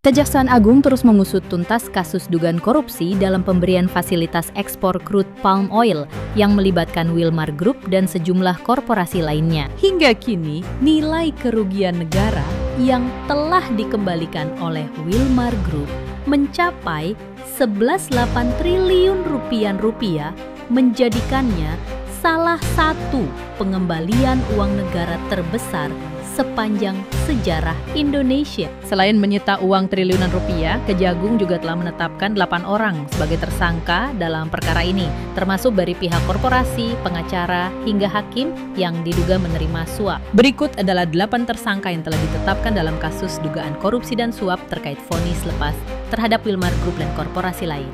Kejaksaan Agung terus mengusut tuntas kasus dugaan korupsi dalam pemberian fasilitas ekspor crude palm oil yang melibatkan Wilmar Group dan sejumlah korporasi lainnya. Hingga kini, nilai kerugian negara yang telah dikembalikan oleh Wilmar Group mencapai 11,8 triliun rupiah, menjadikannya salah satu pengembalian uang negara terbesar sepanjang sejarah Indonesia. Selain menyita uang triliunan rupiah, Kejagung juga telah menetapkan 8 orang sebagai tersangka dalam perkara ini, termasuk dari pihak korporasi, pengacara, hingga hakim yang diduga menerima suap. Berikut adalah 8 tersangka yang telah ditetapkan dalam kasus dugaan korupsi dan suap terkait vonis lepas terhadap Wilmar Group dan korporasi lain.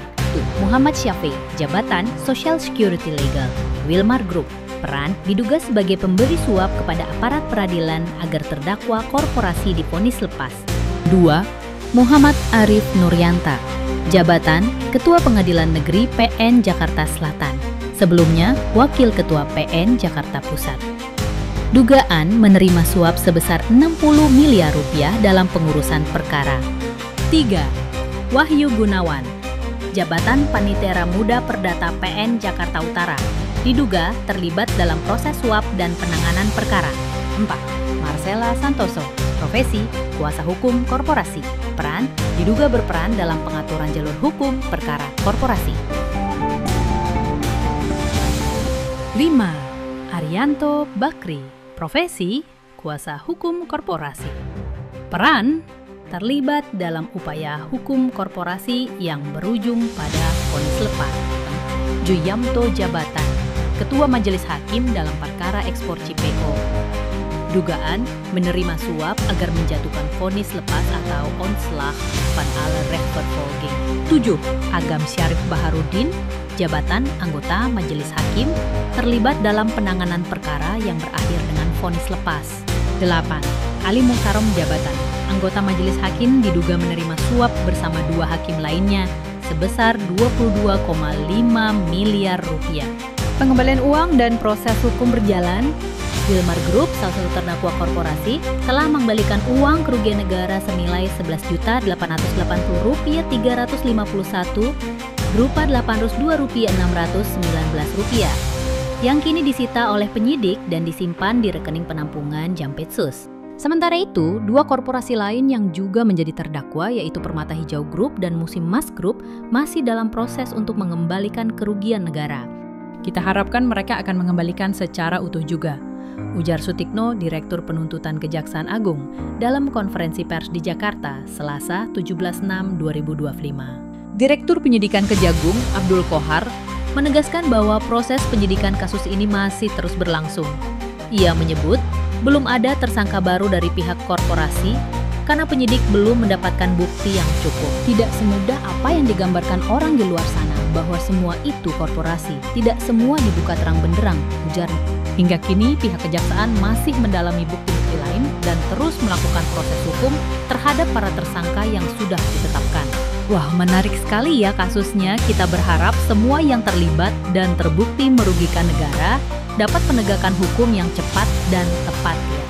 Muhammad Syafiq, jabatan Social Security Legal, Wilmar Group. Peran diduga sebagai pemberi suap kepada aparat peradilan agar terdakwa korporasi divonis lepas. 2. Muhammad Arif Nuryanta, jabatan Ketua Pengadilan Negeri PN Jakarta Selatan, sebelumnya Wakil Ketua PN Jakarta Pusat. Dugaan menerima suap sebesar 60 miliar rupiah dalam pengurusan perkara. 3. Wahyu Gunawan, jabatan Panitera Muda Perdata PN Jakarta Utara, diduga terlibat dalam proses suap dan penanganan perkara. 4. Marcella Santoso, profesi kuasa hukum korporasi. Peran diduga berperan dalam pengaturan jalur hukum perkara korporasi. 5. Arianto Bakri, profesi kuasa hukum korporasi. Peran terlibat dalam upaya hukum korporasi yang berujung pada vonis lepas. Juyamto, jabatan Ketua Majelis Hakim dalam perkara ekspor Cipeko. Dugaan menerima suap agar menjatuhkan vonis lepas atau onslag van alle rechtvervolging. 7. Agam Syarif Baharudin, jabatan anggota Majelis Hakim, terlibat dalam penanganan perkara yang berakhir dengan vonis lepas. 8. Ali Muhtarom, jabatan anggota Majelis Hakim, diduga menerima suap bersama 2 hakim lainnya sebesar 22,5 miliar rupiah. Pengembalian uang dan proses hukum berjalan. Wilmar Group, salah satu terdakwa korporasi, telah mengembalikan uang kerugian negara senilai Rp11.880.351 berupa Rp802.619 yang kini disita oleh penyidik dan disimpan di rekening penampungan Jampitsus. Sementara itu, 2 korporasi lain yang juga menjadi terdakwa yaitu Permata Hijau Group dan Musim Mas Group masih dalam proses untuk mengembalikan kerugian negara. Kita harapkan mereka akan mengembalikan secara utuh juga, ujar Sutikno, Direktur Penuntutan Kejaksaan Agung, dalam konferensi pers di Jakarta, Selasa 17/6/2025. Direktur Penyidikan Kejagung, Abdul Kohar, menegaskan bahwa proses penyidikan kasus ini masih terus berlangsung. Ia menyebut, belum ada tersangka baru dari pihak korporasi karena penyidik belum mendapatkan bukti yang cukup. Tidak semudah apa yang digambarkan orang di luar sana bahwa semua itu korporasi. Tidak semua dibuka terang benderang, ujarnya. Hingga kini pihak kejaksaan masih mendalami bukti-bukti lain dan terus melakukan proses hukum terhadap para tersangka yang sudah ditetapkan. Wah, menarik sekali ya kasusnya. Kita berharap semua yang terlibat dan terbukti merugikan negara dapat penegakan hukum yang cepat dan tepat ya.